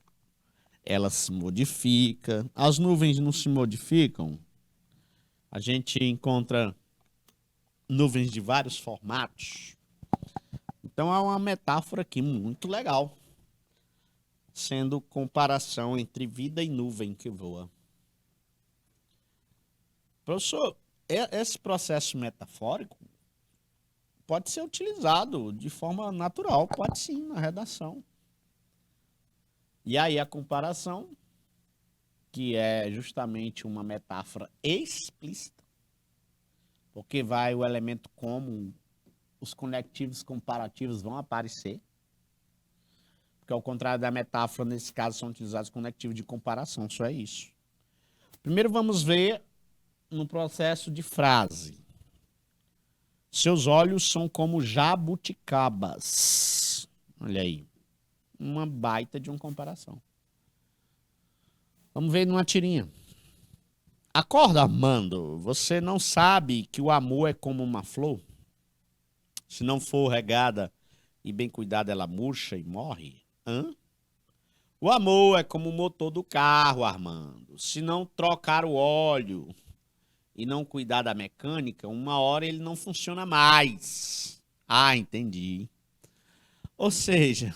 ela se modifica. As nuvens não se modificam. A gente encontra nuvens de vários formatos. Então há uma metáfora aqui muito legal, sendo comparação entre vida e nuvem que voa. Professor, esse processo metafórico pode ser utilizado de forma natural, pode sim, na redação. E aí a comparação, que é justamente uma metáfora explícita, porque vai o elemento comum, os conectivos comparativos vão aparecer, porque ao contrário da metáfora, nesse caso são utilizados conectivos de comparação, só é isso. Primeiro vamos ver no processo de frase. Seus olhos são como jabuticabas. Olha aí, uma baita de uma comparação. Vamos ver numa tirinha. Acorda, Armando. Você não sabe que o amor é como uma flor? Se não for regada e bem cuidada, ela murcha e morre? Hã? O amor é como o motor do carro, Armando. Se não trocar o óleo e não cuidar da mecânica, uma hora ele não funciona mais. Ah, entendi. Ou seja,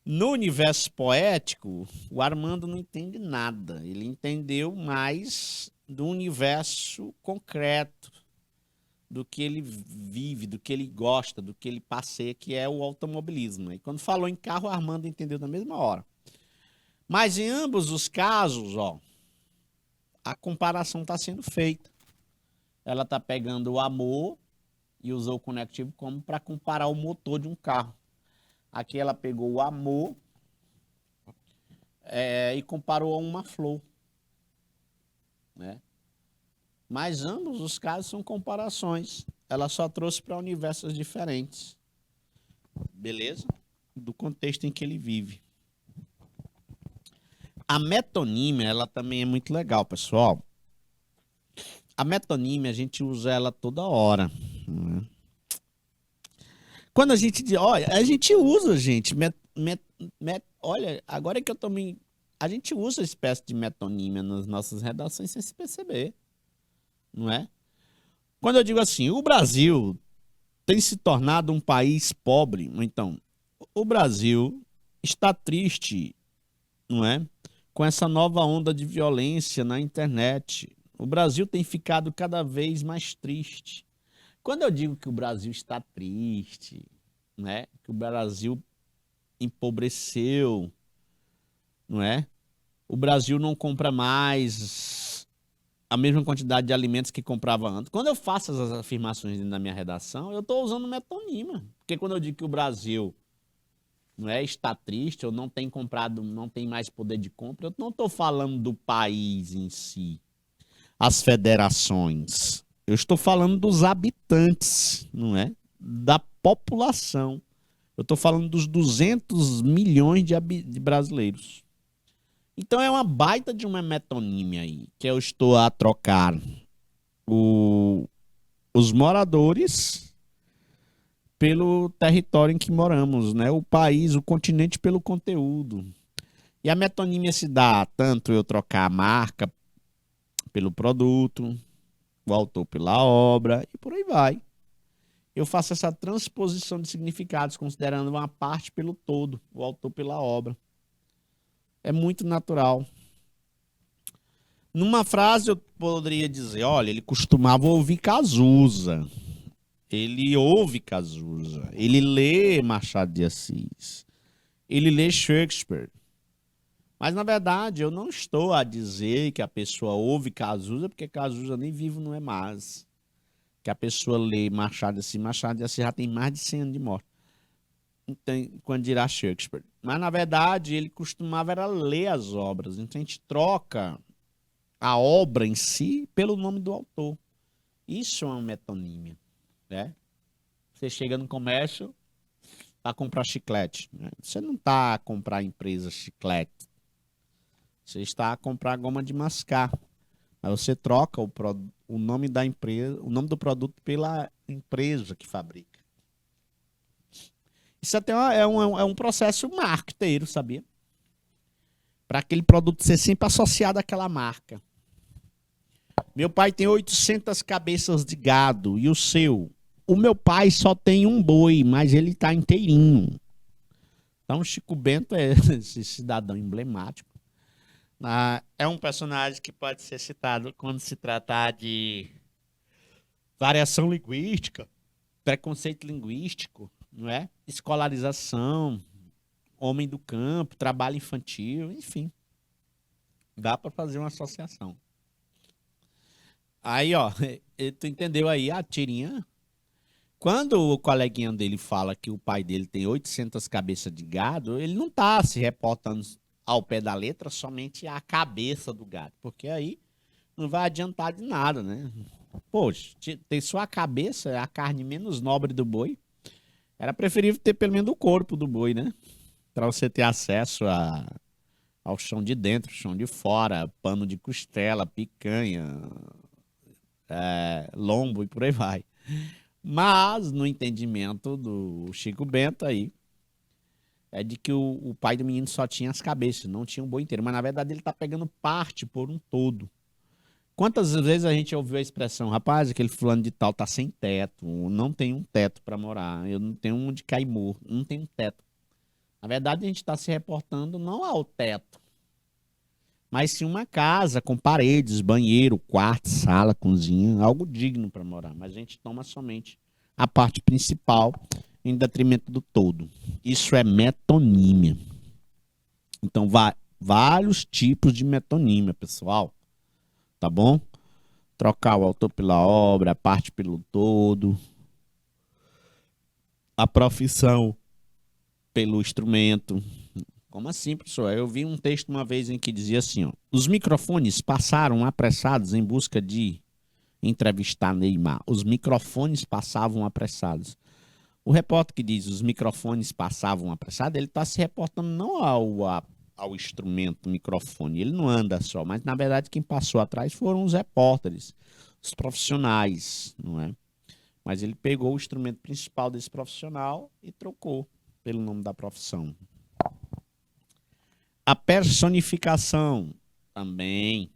no universo poético, o Armando não entende nada. Ele entendeu mais do universo concreto, do que ele vive, do que ele gosta, do que ele passeia, que é o automobilismo. E quando falou em carro, o Armando entendeu na mesma hora. Mas em ambos os casos, ó, a comparação está sendo feita. Ela está pegando o amor e usou o conectivo como para comparar o motor de um carro. Aqui ela pegou o amor e comparou a uma flor, né? Mas ambos os casos são comparações. Ela só trouxe para universos diferentes. Beleza? Do contexto em que ele vive. A metonímia, ela também é muito legal, pessoal. A metonímia, a gente usa ela toda hora. Né? Quando a gente diz, olha, a gente usa, gente. Olha, agora que eu tô me. A gente usa a espécie de metonímia nas nossas redações sem se perceber. Não é? Quando eu digo assim, o Brasil tem se tornado um país pobre, então, o Brasil está triste, não é? Com essa nova onda de violência na internet. O Brasil tem ficado cada vez mais triste. Quando eu digo que o Brasil está triste, né? Que o Brasil empobreceu, não é? O Brasil não compra mais a mesma quantidade de alimentos que comprava antes. Quando eu faço essas afirmações na minha redação, eu estou usando metonímia. Porque quando eu digo que o Brasil não é, está triste, ou não tem comprado, não tem mais poder de compra, eu não estou falando do país em si, as federações. Eu estou falando dos habitantes, não é? Da população. Eu estou falando dos 200 milhões de brasileiros. Então é uma baita de uma metonímia aí, que eu estou a trocar os moradores pelo território em que moramos, né? O país, o continente pelo conteúdo. E a metonímia se dá tanto eu trocar a marca pelo produto, o autor pela obra e por aí vai. Eu faço essa transposição de significados, considerando uma parte pelo todo, o autor pela obra. É muito natural. Numa frase eu poderia dizer, olha, ele costumava ouvir Cazuza. Ele ouve Cazuza. Ele lê Machado de Assis. Ele lê Shakespeare. Mas, na verdade, eu não estou a dizer que a pessoa ouve Cazuza, porque Cazuza nem vivo não é mais. Que a pessoa lê Machado de Assis já tem mais de 100 anos de morte. Então, quando dirá Shakespeare. Mas, na verdade, ele costumava era ler as obras. Então, a gente troca a obra em si pelo nome do autor. Isso é uma metonímia, né? Você chega no comércio para comprar chiclete, né? Você não está a comprar empresa chiclete. Você está a comprar goma de mascar. Aí você troca o nome da empresa, o nome do produto pela empresa que fabrica. Isso até é um processo marqueteiro, sabia? Para aquele produto ser sempre associado àquela marca. Meu pai tem 800 cabeças de gado e o seu? O meu pai só tem um boi, mas ele está inteirinho. Então, Chico Bento é esse cidadão emblemático. É um personagem que pode ser citado quando se tratar de variação linguística, preconceito linguístico, não é? Escolarização, homem do campo, trabalho infantil, enfim. Dá para fazer uma associação. Aí, ó, tu entendeu aí a tirinha? Quando o coleguinha dele fala que o pai dele tem 800 cabeças de gado, ele não está se reportando ao pé da letra somente a cabeça do gado, porque aí não vai adiantar de nada, né? Poxa, ter só a cabeça é a carne menos nobre do boi. Era preferível ter pelo menos o corpo do boi, né? Para você ter acesso ao chão de dentro, chão de fora, pano de costela, picanha, lombo e por aí vai. Mas, no entendimento do Chico Bento aí, é de que o pai do menino só tinha as cabeças, não tinha o boi inteiro. Mas, na verdade, ele tá pegando parte por um todo. Quantas vezes a gente ouviu a expressão, rapaz, aquele fulano de tal tá sem teto, não tem um teto para morar, eu não tenho onde cair morto, não tem um teto. Na verdade, a gente está se reportando não ao teto, mas sim uma casa com paredes, banheiro, quarto, sala, cozinha, algo digno para morar. Mas a gente toma somente a parte principal em detrimento do todo. Isso é metonímia. Então, vários tipos de metonímia, pessoal. Tá bom? Trocar o autor pela obra, a parte pelo todo, a profissão pelo instrumento. Como assim, professor? Eu vi um texto uma vez em que dizia assim, ó, os microfones passaram apressados em busca de entrevistar Neymar. Os microfones passavam apressados. O repórter que diz os microfones passavam apressados, ele está se reportando não ao instrumento microfone. Ele não anda só, mas na verdade quem passou atrás foram os repórteres, os profissionais, não é? Mas ele pegou o instrumento principal desse profissional e trocou pelo nome da profissão. A personificação também,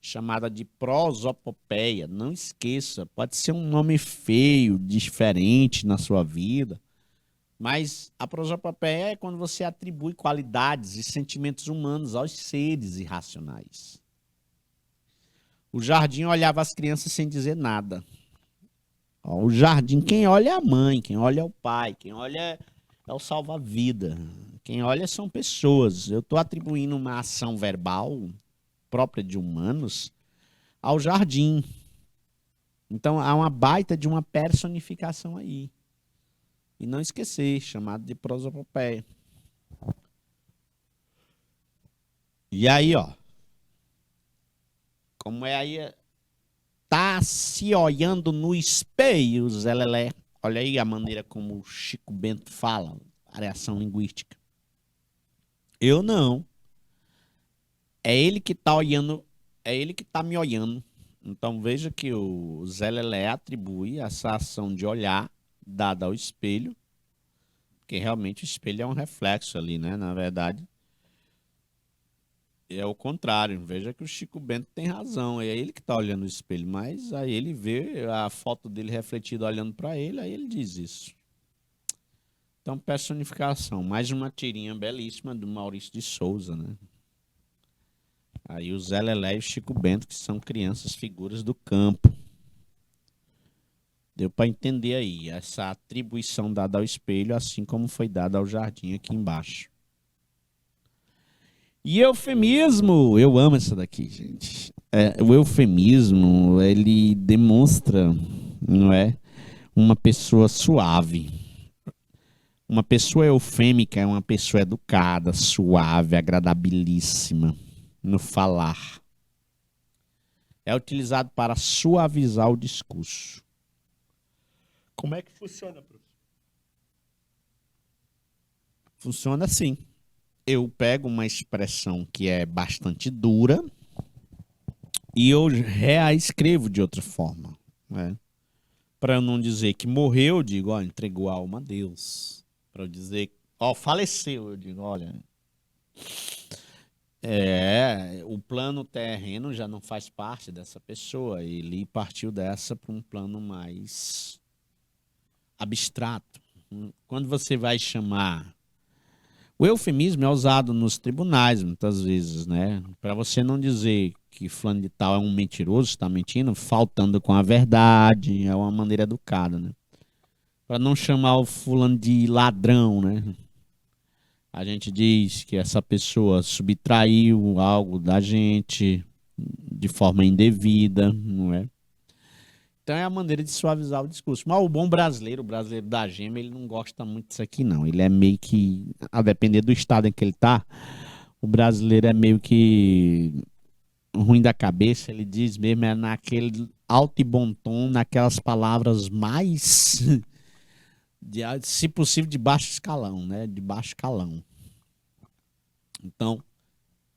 chamada de prosopopeia. Não esqueça, pode ser um nome feio, diferente na sua vida, mas a prosopopeia é quando você atribui qualidades e sentimentos humanos aos seres irracionais. O jardim olhava as crianças sem dizer nada. O jardim, quem olha é a mãe, quem olha é o pai, quem olha é o salva-vida. Quem olha são pessoas. Eu estou atribuindo uma ação verbal própria de humanos ao jardim. Então há uma baita de uma personificação aí. E não esquecer, chamado de prosopopeia. E aí, ó. Como é aí? Tá se olhando no espelho, Zé Lelé. Olha aí a maneira como o Chico Bento fala, variação linguística. Eu não. É ele que tá olhando, é ele que tá me olhando. Então veja que o Zé Lelé atribui essa ação de olhar dada ao espelho, porque realmente o espelho é um reflexo ali, né? Na verdade, é o contrário. Veja que o Chico Bento tem razão. É ele que tá olhando o espelho, mas aí ele vê a foto dele refletida olhando para ele, aí ele diz isso. Então, personificação. Mais uma tirinha belíssima do Maurício de Souza, né? Aí o Zé Lelé e o Chico Bento, que são crianças, figuras do campo. Deu para entender aí essa atribuição dada ao espelho, assim como foi dada ao jardim aqui embaixo. E eufemismo, eu amo essa daqui, gente. O eufemismo, ele demonstra, não é, uma pessoa suave. Uma pessoa eufêmica é uma pessoa educada, suave, agradabilíssima no falar. É utilizado para suavizar o discurso. Como é que funciona, professor? Funciona assim. Eu pego uma expressão que é bastante dura e eu reescrevo de outra forma, né? Para eu não dizer que morreu, eu digo, ó, entregou a alma a Deus. Para eu dizer, ó, faleceu, eu digo, olha, o plano terreno já não faz parte dessa pessoa. Ele partiu dessa para um plano mais abstrato. Quando você vai chamar. O eufemismo é usado nos tribunais muitas vezes, né? Para você não dizer que fulano de tal é um mentiroso, está mentindo, faltando com a verdade, é uma maneira educada, né? Para não chamar o fulano de ladrão, né? A gente diz que essa pessoa subtraiu algo da gente de forma indevida, não é? Então é a maneira de suavizar o discurso. Mas o bom brasileiro, o brasileiro da gema, ele não gosta muito disso aqui, não. Ele é meio que, a depender do estado em que ele tá, o brasileiro é meio que ruim da cabeça. Ele diz mesmo, é naquele alto e bom tom, naquelas palavras mais, se possível, de baixo escalão, né? De baixo escalão. Então,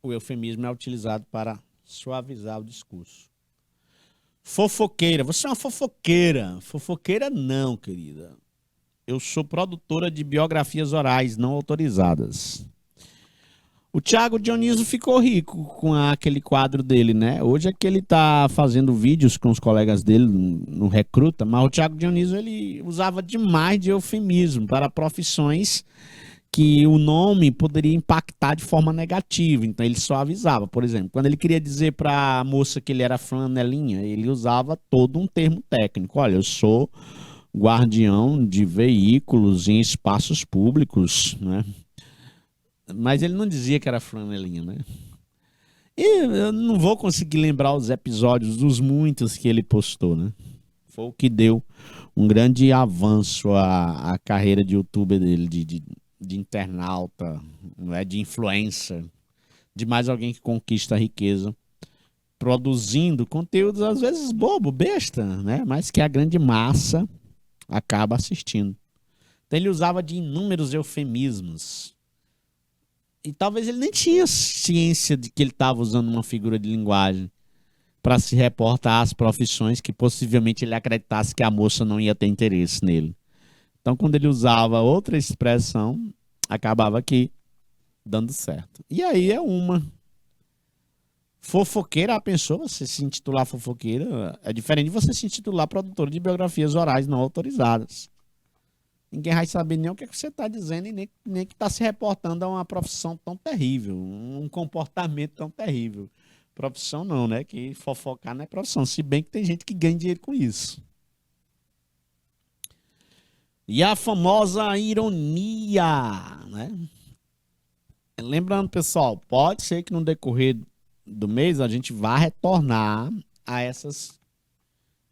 o eufemismo é utilizado para suavizar o discurso. Fofoqueira. Você é uma fofoqueira. Fofoqueira não, querida. Eu sou produtora de biografias orais não autorizadas. O Thiago Dioniso ficou rico com aquele quadro dele, né? Hoje é que ele tá fazendo vídeos com os colegas dele no Recruta, mas o Thiago Dioniso ele usava demais de eufemismo para profissões que o nome poderia impactar de forma negativa. Então ele só avisava, por exemplo, quando ele queria dizer para a moça que ele era flanelinha, ele usava todo um termo técnico. Olha, eu sou guardião de veículos em espaços públicos, né? Mas ele não dizia que era flanelinha, né? E eu não vou conseguir lembrar os episódios dos muitos que ele postou, né? Foi o que deu um grande avanço à carreira de youtuber dele, de internauta, não é, de influencer, de mais alguém que conquista a riqueza, produzindo conteúdos às vezes bobo, besta, né? Mas que a grande massa acaba assistindo. Então ele usava de inúmeros eufemismos. E talvez ele nem tinha ciência de que ele estava usando uma figura de linguagem para se reportar às profissões que possivelmente ele acreditasse que a moça não ia ter interesse nele. Então, quando ele usava outra expressão, acabava aqui dando certo. E aí é uma. Fofoqueira, pensou você se intitular fofoqueira? É diferente de você se intitular produtor de biografias orais não autorizadas. Ninguém vai saber nem o que você está dizendo e nem que está se reportando a uma profissão tão terrível, um comportamento tão terrível. Profissão não, né? Que fofocar não é profissão, se bem que tem gente que ganha dinheiro com isso. E a famosa ironia, né? Lembrando, pessoal, pode ser que no decorrer do mês a gente vá retornar a essas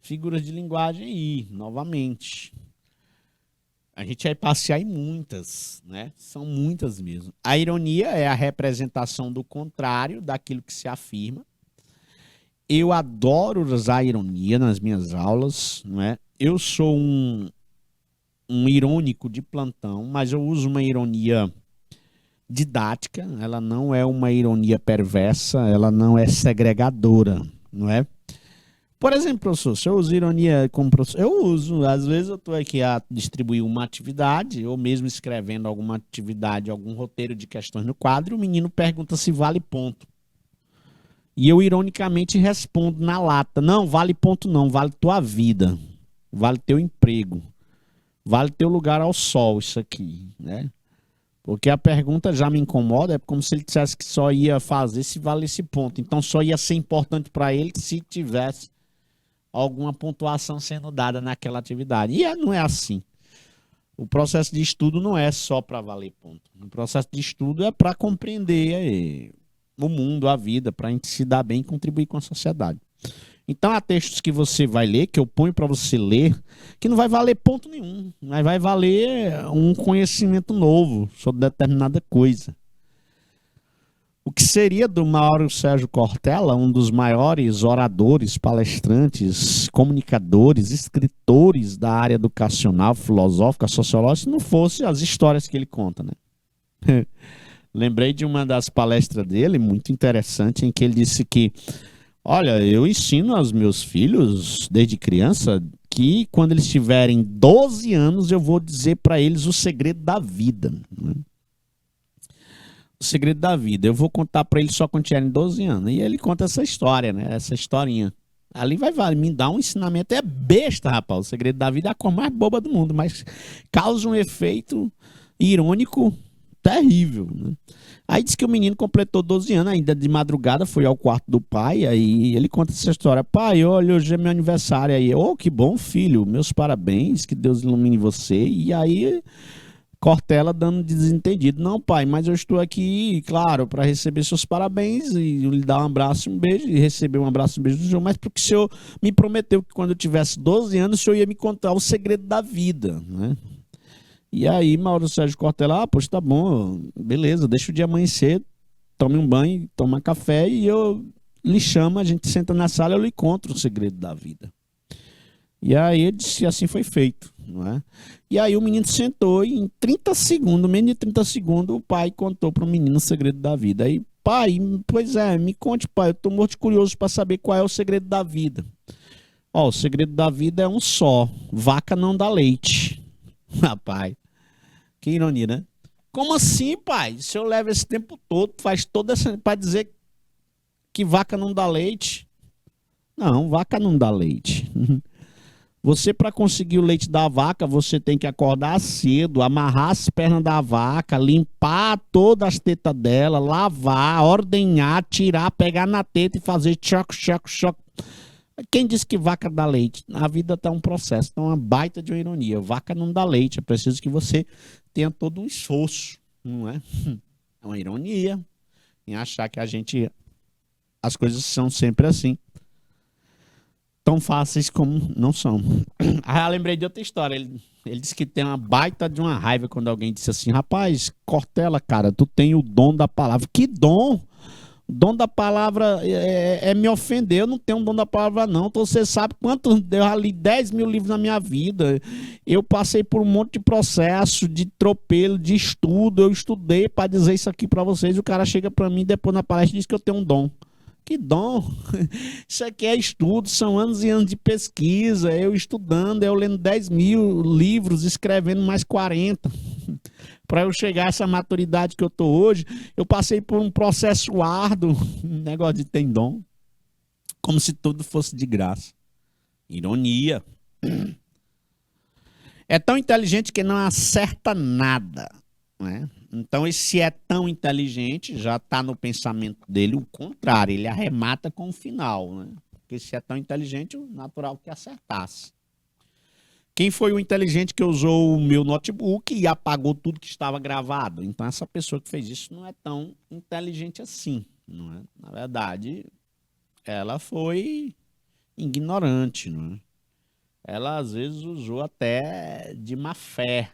figuras de linguagem aí, novamente. A gente vai passear em muitas, né? São muitas mesmo. A ironia é a representação do contrário daquilo que se afirma. Eu adoro usar a ironia nas minhas aulas, não é? Eu sou um irônico de plantão, mas eu uso uma ironia didática, ela não é uma ironia perversa, ela não é segregadora, não é? Por exemplo, professor, se eu uso ironia como professor, eu uso, às vezes eu estou aqui a distribuir uma atividade, ou mesmo escrevendo alguma atividade, algum roteiro de questões no quadro, e o menino pergunta se vale ponto. E eu ironicamente respondo na lata, não, vale ponto não, vale tua vida, vale teu emprego, vale teu lugar ao sol, isso aqui, né? Porque a pergunta já me incomoda, é como se ele dissesse que só ia fazer se valesse ponto. Então só ia ser importante para ele se tivesse alguma pontuação sendo dada naquela atividade. E não é assim. O processo de estudo não é só para valer ponto. O processo de estudo é para compreender o mundo, a vida, para a gente se dar bem e contribuir com a sociedade. Então há textos que você vai ler, que eu ponho para você ler, que não vai valer ponto nenhum, mas vai valer um conhecimento novo sobre determinada coisa. O que seria do Mauro Sérgio Cortella, um dos maiores oradores, palestrantes, comunicadores, escritores da área educacional, filosófica, sociológica, se não fosse as histórias que ele conta, né? Lembrei de uma das palestras dele, muito interessante, em que ele disse que, olha, eu ensino aos meus filhos, desde criança, que quando eles tiverem 12 anos, eu vou dizer para eles o segredo da vida, né? O segredo da vida. Eu vou contar para ele só quando tiverem 12 anos. E ele conta essa história, né? Essa historinha. Ali vai me dar um ensinamento. É besta, rapaz. O segredo da vida é a coisa mais boba do mundo, mas causa um efeito irônico terrível, né? Aí diz que o menino completou 12 anos, ainda de madrugada, foi ao quarto do pai, aí ele conta essa história. Pai, olha, hoje é meu aniversário. Aí, oh, que bom, filho, meus parabéns, que Deus ilumine você. E aí Cortella dando desentendido. Não, pai, mas eu estou aqui, claro, para receber seus parabéns e lhe dar um abraço e um beijo, e receber um abraço e um beijo do senhor, mas porque o senhor me prometeu que quando eu tivesse 12 anos, o senhor ia me contar o segredo da vida, né? E aí, Mauro Sérgio Cortella, pois tá bom, beleza, deixa o dia amanhecer, tome um banho, toma café e eu lhe chamo, a gente senta na sala e eu lhe conto o segredo da vida. E aí ele disse, assim foi feito, não é? E aí o menino sentou e em 30 segundos, menos de 30 segundos, o pai contou para o menino o segredo da vida. Aí, pai, pois é, me conte, pai, eu tô morto de curioso para saber qual é o segredo da vida. Ó, o segredo da vida é um só, vaca não dá leite. Rapaz, que ironia, né? Como assim, pai? Se eu levo esse tempo todo, faz toda essa para dizer que vaca não dá leite? Não, vaca não dá leite. Você, para conseguir o leite da vaca, você tem que acordar cedo, amarrar as pernas da vaca, limpar todas as tetas dela, lavar, ordenhar, tirar, pegar na teta e fazer choque, choque, choque. Quem disse que vaca dá leite? A vida está um processo, então é uma baita de uma ironia. Vaca não dá leite, é preciso que você tenha todo um esforço, não é? É uma ironia em achar que as coisas são sempre assim, tão fáceis como não são. Ah, lembrei de outra história. Ele disse que tem uma baita de uma raiva quando alguém disse assim: rapaz, Cortella, cara, tu tem o dom da palavra. Que dom? O dom da palavra é me ofender. Eu não tenho um dom da palavra, não. Então você sabe quanto. Eu já li 10 mil livros na minha vida. Eu passei por um monte de processo, de tropelo, de estudo. Eu estudei para dizer isso aqui para vocês. O cara chega para mim depois na palestra e diz que eu tenho um dom. Que dom! Isso aqui é estudo, são anos e anos de pesquisa, eu estudando, eu lendo 10 mil livros, escrevendo mais 40. Para eu chegar a essa maturidade que eu estou hoje, eu passei por um processo árduo, um negócio de tem dom, como se tudo fosse de graça. Ironia. É tão inteligente que não acerta nada, né? Então, esse é tão inteligente, já está no pensamento dele o contrário, ele arremata com o final, né? Porque se é tão inteligente, o natural que acertasse. Quem foi o inteligente que usou o meu notebook e apagou tudo que estava gravado? Então, essa pessoa que fez isso não é tão inteligente assim, não é? Na verdade, ela foi ignorante, não é? Ela, às vezes, usou até de má fé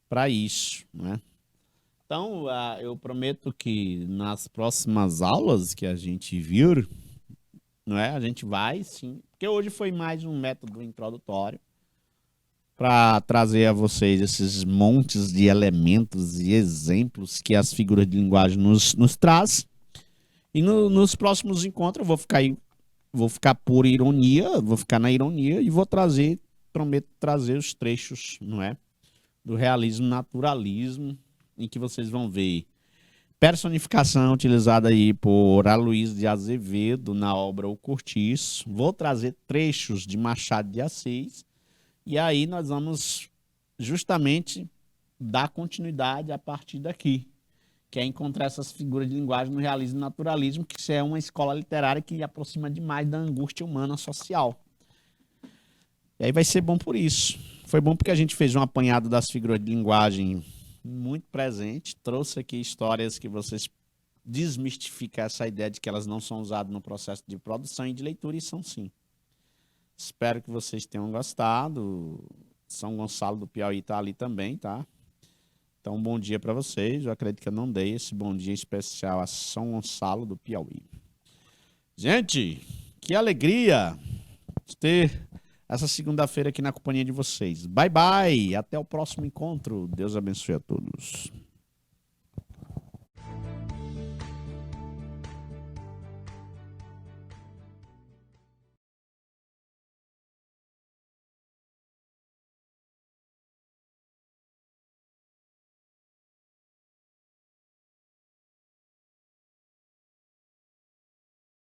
para isso, não é? Então, eu prometo que nas próximas aulas que a gente vir, não é? A gente vai, sim. Porque hoje foi mais um método introdutório para trazer a vocês esses montes de elementos e exemplos que as figuras de linguagem nos traz. E nos próximos encontros eu vou ficar por ironia, vou ficar na ironia e vou trazer, prometo trazer os trechos, não é? Do realismo naturalismo, em que vocês vão ver personificação utilizada aí por Aloysio de Azevedo na obra O Cortiço. Vou trazer trechos de Machado de Assis e aí nós vamos justamente dar continuidade a partir daqui, que é encontrar essas figuras de linguagem no realismo e naturalismo, que é uma escola literária que aproxima demais da angústia humana social. E aí vai ser bom por isso. Foi bom porque a gente fez um apanhado das figuras de linguagem muito presente, trouxe aqui histórias que vocês desmistificam essa ideia de que elas não são usadas no processo de produção e de leitura, e são sim. Espero que vocês tenham gostado. São Gonçalo do Piauí está ali também, tá? Então, bom dia para vocês. Eu acredito que eu não dei esse bom dia especial a São Gonçalo do Piauí. Gente, que alegria ter essa segunda-feira aqui na companhia de vocês. Bye, bye. Até o próximo encontro. Deus abençoe a todos.